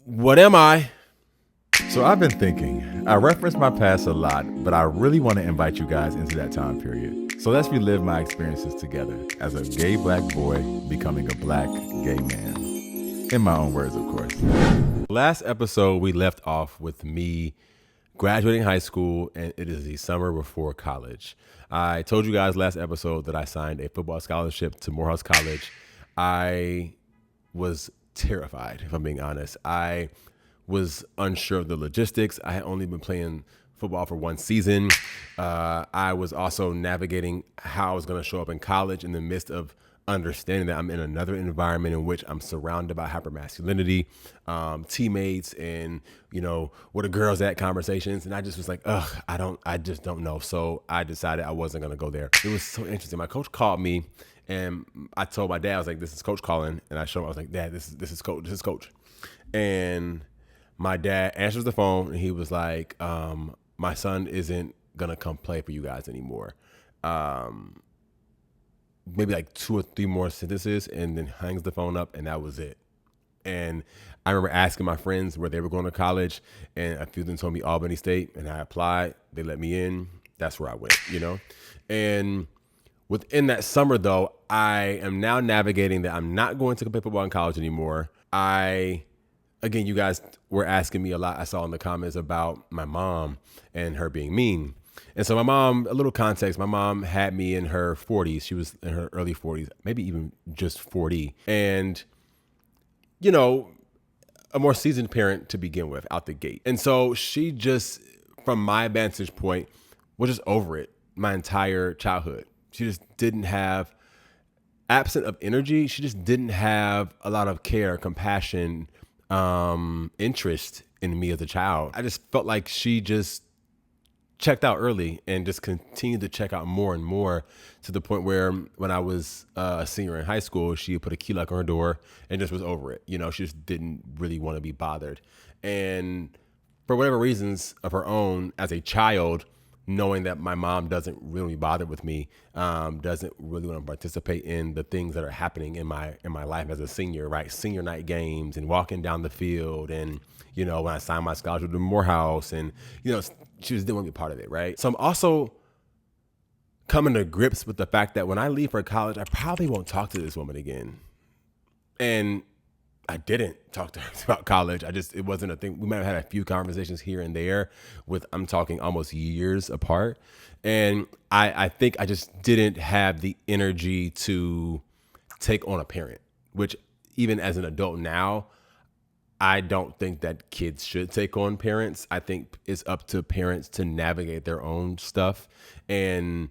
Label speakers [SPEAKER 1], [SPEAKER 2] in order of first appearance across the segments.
[SPEAKER 1] What am I?
[SPEAKER 2] So I've been thinking, I reference my past a lot, but I really want to invite you guys into that time period. So let's relive my experiences together as a gay black boy becoming a black gay man. In my own words, of course.
[SPEAKER 1] Last episode, we left off with me graduating high school, and it is the summer before college. I told you guys last episode that I signed a football scholarship to Morehouse College. I was terrified, if I'm being honest. I was unsure of the logistics. I had only been playing football for one season. I was also navigating how I was going to show up in college in the midst of understanding that I'm in another environment in which I'm surrounded by hypermasculinity, teammates, and where the girls at conversations. And I just was like, I just don't know. So I decided I wasn't going to go there. It was so interesting. My coach called me, and I told my dad, I was like, "This is Coach calling," and I showed him. I was like, "Dad, this is Coach. This is Coach." And my dad answers the phone, and he was like, "My son isn't gonna come play for you guys anymore." Maybe like 2 or 3 more sentences, and then hangs the phone up, and that was it. And I remember asking my friends where they were going to college, and a few of them told me Albany State, and I applied. They let me in. That's where I went. And within that summer, though, I am now navigating that I'm not going to play football in college anymore. Again, you guys were asking me a lot, I saw in the comments, about my mom and her being mean. And so my mom, a little context, my mom had me in her 40s. She was in her early 40s, maybe even just 40. And, a more seasoned parent to begin with out the gate. And so she just, from my vantage point, was just over it my entire childhood. She just didn't have, absent of energy, she just didn't have a lot of care, compassion, interest in me as a child. I just felt like she just checked out early and just continued to check out more and more, to the point where when I was a senior in high school, she put a key lock on her door and just was over it. She just didn't really want to be bothered. And for whatever reasons of her own, as a child, knowing that my mom doesn't really bother with me, doesn't really want to participate in the things that are happening in my life as a senior, right? Senior night games and walking down the field, and when I signed my scholarship to Morehouse, and she just didn't want to be part of it, right? So I'm also coming to grips with the fact that when I leave for college, I probably won't talk to this woman again. And I didn't talk to her about college. It wasn't a thing. We might have had a few conversations here and there I'm talking almost years apart. And I think I just didn't have the energy to take on a parent, which even as an adult now, I don't think that kids should take on parents. I think it's up to parents to navigate their own stuff and,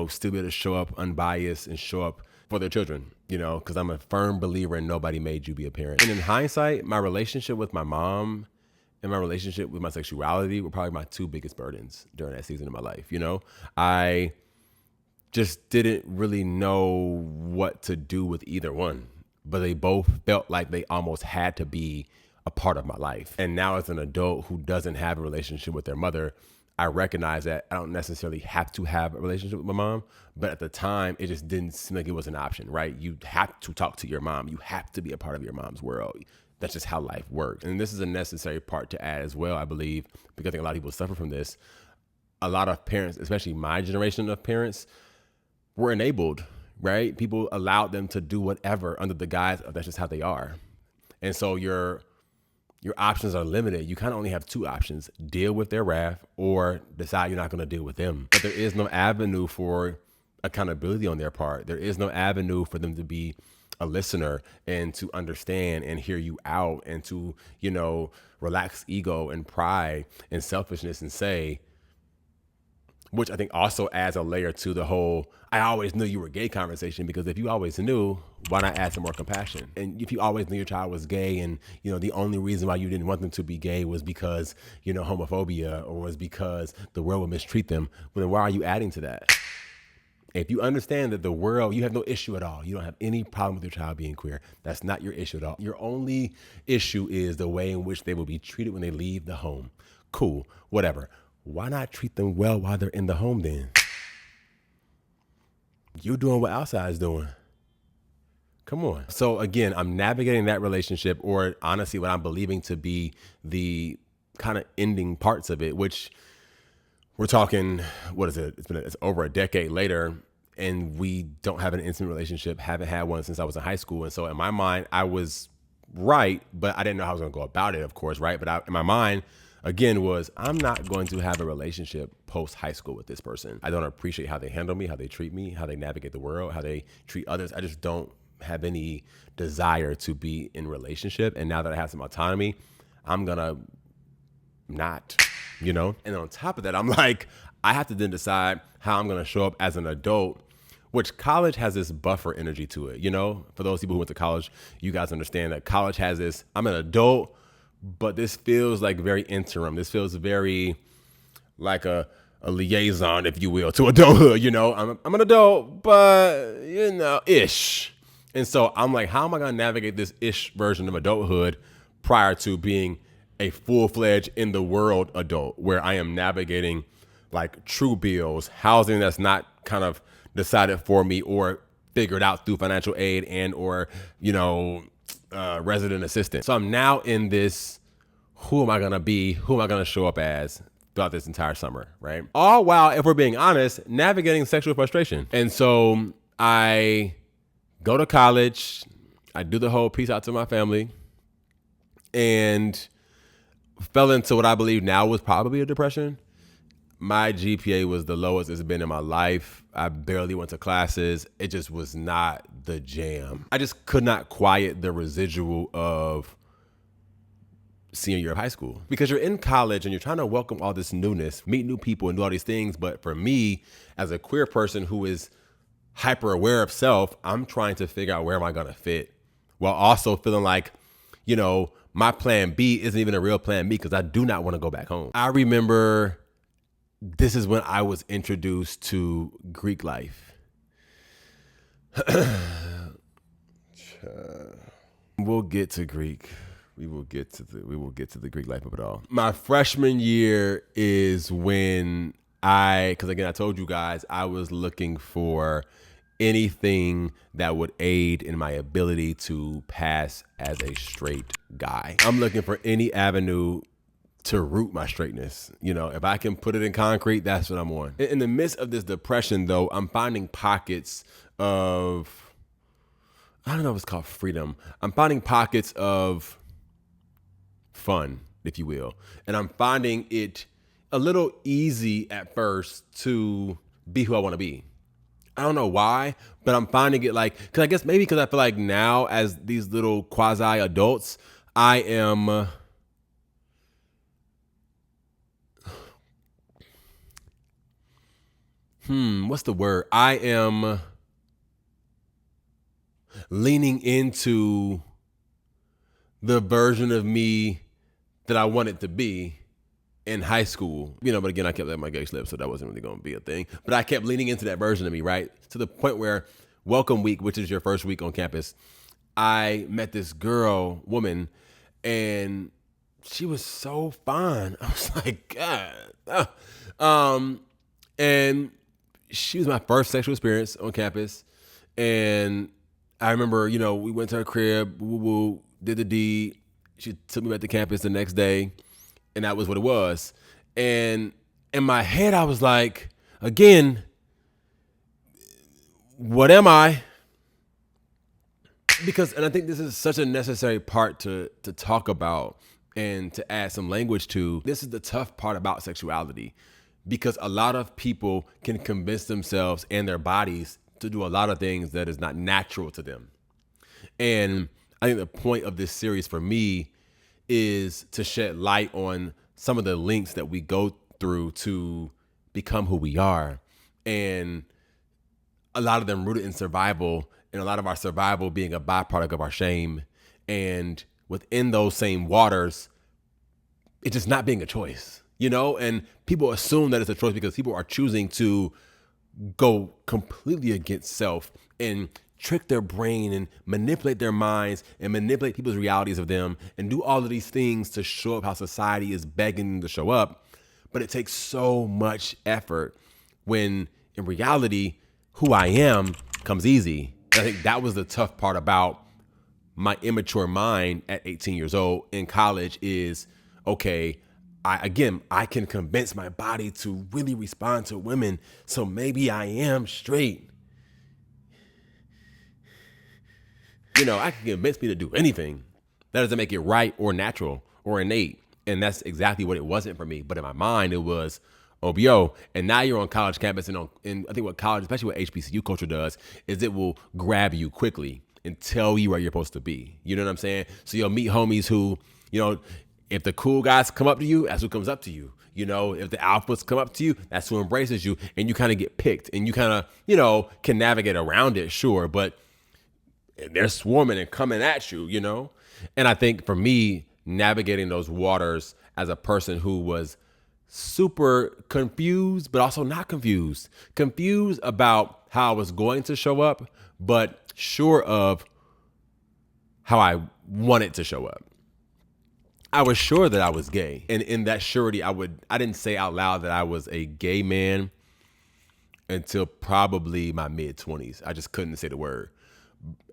[SPEAKER 1] still be able to show up unbiased and show up for their children, because I'm a firm believer in nobody made you be a parent. And in hindsight, my relationship with my mom and my relationship with my sexuality were probably my 2 biggest burdens during that season of my life. I just didn't really know what to do with either one, but they both felt like they almost had to be a part of my life. And now, as an adult who doesn't have a relationship with their mother, I recognize that I don't necessarily have to have a relationship with my mom, but at the time, it just didn't seem like it was an option, right? You have to talk to your mom. You have to be a part of your mom's world. That's just how life works. And this is a necessary part to add as well, I believe, because I think a lot of people suffer from this. A lot of parents, especially my generation of parents, were enabled, right? People allowed them to do whatever under the guise of that's just how they are. And so your options are limited. You kind of only have 2 options: deal with their wrath or decide you're not going to deal with them. But there is no avenue for accountability on their part. There is no avenue for them to be a listener and to understand and hear you out, and to, relax ego and pride and selfishness and say, which I think also adds a layer to the whole "I always knew you were gay" conversation, because if you always knew, why not add some more compassion? And if you always knew your child was gay, and the only reason why you didn't want them to be gay was because homophobia, or was because the world would mistreat them, well, then why are you adding to that? If you understand that the world, you have no issue at all, you don't have any problem with your child being queer, that's not your issue at all. Your only issue is the way in which they will be treated when they leave the home. Cool, whatever. Why not treat them well while they're in the home then? You doing what outside's doing. Come on. So again, I'm navigating that relationship, or honestly, what I'm believing to be the kind of ending parts of it, which we're talking, what is it? It's over a decade later, and we don't have an intimate relationship, haven't had one since I was in high school. And so in my mind, I was right, but I didn't know how I was going to go about it, of course, right? But in my mind, again, was I'm not going to have a relationship post high school with this person. I don't appreciate how they handle me, how they treat me, how they navigate the world, how they treat others. I just don't have any desire to be in relationship. And now that I have some autonomy, I'm going to not, And on top of that, I'm like, I have to then decide how I'm going to show up as an adult, which college has this buffer energy to it. For those people who went to college, you guys understand that college has this, I'm an adult, but this feels like very interim. This feels very like a liaison, if you will, to adulthood. I'm an adult, but ish. And so I'm like, how am I going to navigate this ish version of adulthood prior to being a full-fledged in the world adult, where I am navigating like true bills, housing that's not kind of decided for me or figured out through financial aid and or resident assistant. So I'm now in this, who am I gonna be? Who am I gonna show up as throughout this entire summer, right? All while, if we're being honest, navigating sexual frustration. And so I go to college, I do the whole peace out to my family, and fell into what I believe now was probably a depression. My GPA was the lowest it's been in my life. I barely went to classes. It just was not the jam. I just could not quiet the residual of senior year of high school, because you're in college and you're trying to welcome all this newness, meet new people and do all these things. But for me, as a queer person who is hyper aware of self, I'm trying to figure out where am I going to fit, while also feeling like, my plan B isn't even a real plan B, because I do not want to go back home. I remember this is when I was introduced to Greek life. We'll get to Greek. We will get to the Greek life of it all. My freshman year is when because again, I told you guys, I was looking for anything that would aid in my ability to pass as a straight guy. I'm looking for any avenue to root my straightness. If I can put it in concrete, that's what I'm on. In the midst of this depression, though, I'm finding pockets of, I don't know if it's called freedom. I'm finding pockets of fun, if you will. And I'm finding it a little easy at first to be who I want to be. I don't know why, but I'm finding it because I guess maybe because I feel like now as these little quasi adults, I am what's the word? I am leaning into the version of me that I wanted to be in high school, but again, I kept letting my gay slip, so that wasn't really going to be a thing. But I kept leaning into that version of me, right? To the point where welcome week, which is your first week on campus, I met this woman, and she was so fine. I was like, God. And she was my first sexual experience on campus. And I remember, we went to her crib, did the deed. She took me back to campus the next day. And that was what it was. And in my head, I was like, again, what am I? And I think this is such a necessary part to talk about and to add some language to. This is the tough part about sexuality, because a lot of people can convince themselves and their bodies to do a lot of things that is not natural to them. And I think the point of this series for me is to shed light on some of the links that we go through to become who we are. And a lot of them rooted in survival, and a lot of our survival being a byproduct of our shame. And within those same waters, it's just not being a choice, and people assume that it's a choice because people are choosing to go completely against self and trick their brain and manipulate their minds and manipulate people's realities of them and do all of these things to show up how society is begging them to show up. But it takes so much effort when in reality, who I am comes easy. And I think that was the tough part about my immature mind at 18 years old in college is, okay, I can convince my body to really respond to women. So maybe I am straight. I can convince me to do anything. That doesn't make it right or natural or innate. And that's exactly what it wasn't for me. But in my mind, it was, OBO. And now you're on college campus, and I think what college, especially what HBCU culture does, is it will grab you quickly and tell you where you're supposed to be. You know what I'm saying? So you'll meet homies who, if the cool guys come up to you, that's who comes up to you. If the alphas come up to you, that's who embraces you. And you kind of get picked, and you kind of, can navigate around it, sure. But they're swarming and coming at you, And I think for me, navigating those waters as a person who was super confused, but also not confused. Confused about how I was going to show up, but sure of how I wanted to show up. I was sure that I was gay. And in that surety, I didn't say out loud that I was a gay man until probably my mid-20s. I just couldn't say the word.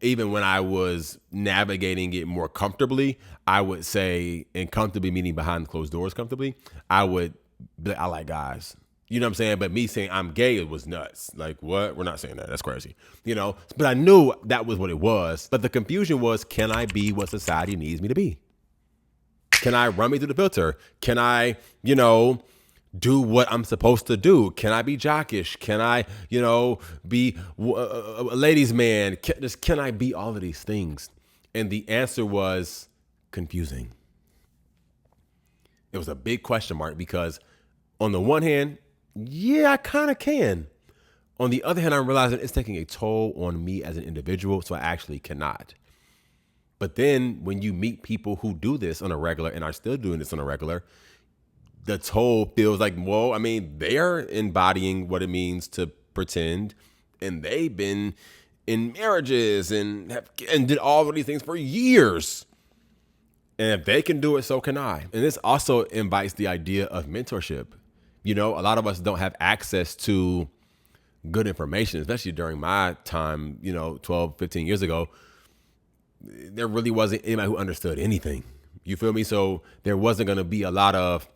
[SPEAKER 1] Even when I was navigating it more comfortably, I would say, and comfortably meaning behind closed doors comfortably, I would be like, I like guys. You know what I'm saying? But me saying I'm gay, it was nuts. Like, what? We're not saying that. That's crazy. But I knew that was what it was. But the confusion was, can I be what society needs me to be? Can I run me through the filter? Can I, do what I'm supposed to do? Can I be jockish? Can I, be a ladies' man? Can I be all of these things? And the answer was confusing. It was a big question mark because on the one hand, yeah, I kind of can. On the other hand, I'm realizing it's taking a toll on me as an individual, so I actually cannot. But then when you meet people who do this on a regular and are still doing this on a regular, the toll feels like, well, they're embodying what it means to pretend, and they've been in marriages and did all of these things for years. And if they can do it, so can I. And this also invites the idea of mentorship. A lot of us don't have access to good information, especially during my time, 12, 15 years ago. There really wasn't anybody who understood anything. You feel me? So there wasn't going to be a lot of,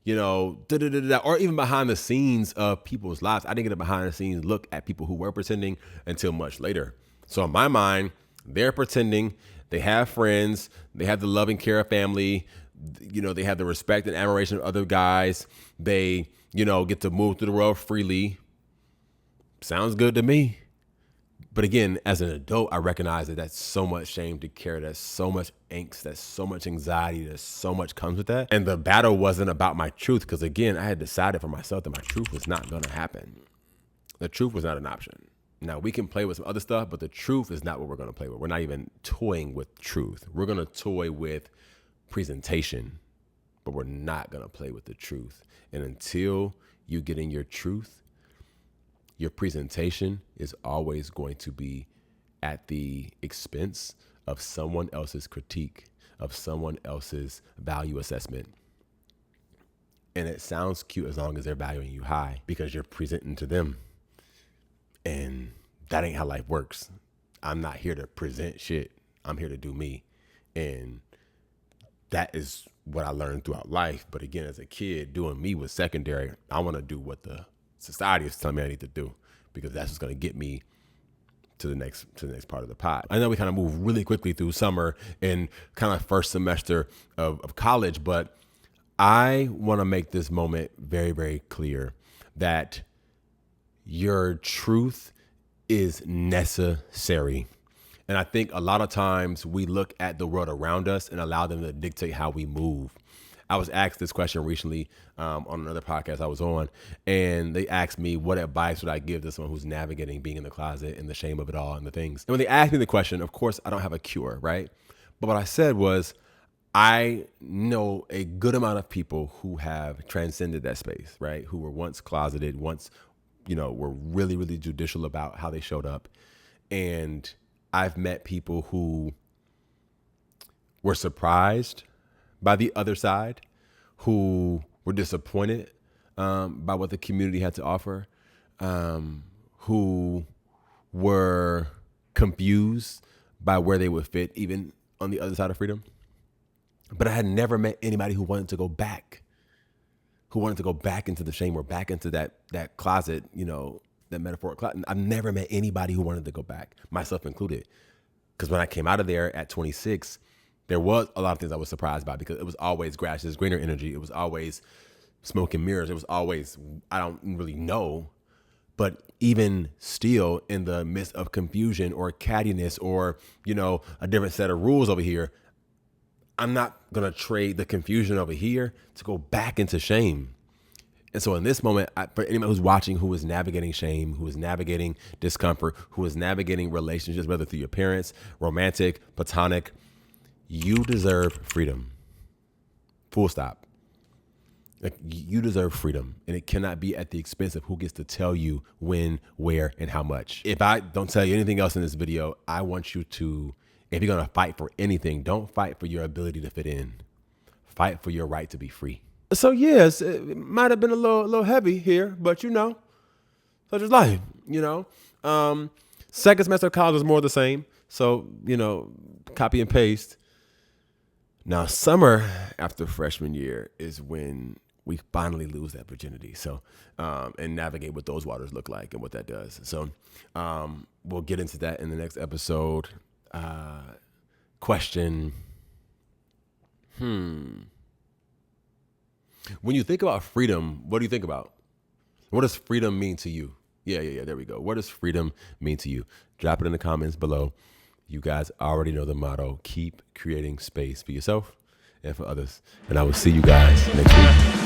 [SPEAKER 1] or even behind the scenes of people's lives. I didn't get a behind the scenes look at people who were pretending until much later. So in my mind, they're pretending. They have friends. They have the loving care of family. They have the respect and admiration of other guys. They, get to move through the world freely. Sounds good to me. But again, as an adult, I recognize that that's so much shame to carry. That's so much angst. That's so much anxiety. There's so much comes with that. And the battle wasn't about my truth because, again, I had decided for myself that my truth was not going to happen. The truth was not an option. Now, we can play with some other stuff, but the truth is not what we're going to play with. We're not even toying with truth. We're going to toy with presentation, but we're not going to play with the truth. And until you get in your truth, your presentation is always going to be at the expense of someone else's critique, of someone else's value assessment. And it sounds cute as long as they're valuing you high because you're presenting to them. And that ain't how life works. I'm not here to present shit. I'm here to do me. And that is what I learned throughout life. But again, as a kid, doing me was secondary. I want to do what the society is telling me I need to do because that's what's going to get me to the next part of the pot. I know we kind of move really quickly through summer and kind of first semester of college, but I want to make this moment very, very clear that your truth is necessary. And I think a lot of times we look at the world around us and allow them to dictate how we move. I was asked this question recently on another podcast I was on, and they asked me what advice would I give to someone who's navigating being in the closet and the shame of it all and the things. And when they asked me the question, of course, I don't have a cure, right? But what I said was, I know a good amount of people who have transcended that space, right? Who were once closeted, once, were really, really judicial about how they showed up. And I've met people who were surprised by the other side, who were disappointed by what the community had to offer, who were confused by where they would fit, even on the other side of freedom. But I had never met anybody who wanted to go back, into the shame or back into that closet, that metaphoric closet. I've never met anybody who wanted to go back, myself included. Because when I came out of there at 26, there was a lot of things I was surprised by, because it was always grass is greener energy. It was always smoke and mirrors. It was always, I don't really know. But even still, in the midst of confusion or cattiness or, a different set of rules over here, I'm not going to trade the confusion over here to go back into shame. And so in this moment, for anyone who's watching, who is navigating shame, who is navigating discomfort, who is navigating relationships, whether through your parents, romantic, platonic, you deserve freedom. Full stop. Like, you deserve freedom, and it cannot be at the expense of who gets to tell you when, where, and how much. If I don't tell you anything else in this video, I want you to, if you're going to fight for anything, don't fight for your ability to fit in. Fight for your right to be free. So yes, it might have been a little heavy here, but such is life, Second semester of college is more of the same. So, copy and paste. Now, summer after freshman year is when we finally lose that virginity. So, and navigate what those waters look like and what that does. So, we'll get into that in the next episode. Question. When you think about freedom, what do you think about? What does freedom mean to you? Yeah. There we go. What does freedom mean to you? Drop it in the comments below. You guys already know the motto. Keep creating space for yourself and for others. And I will see you guys next week.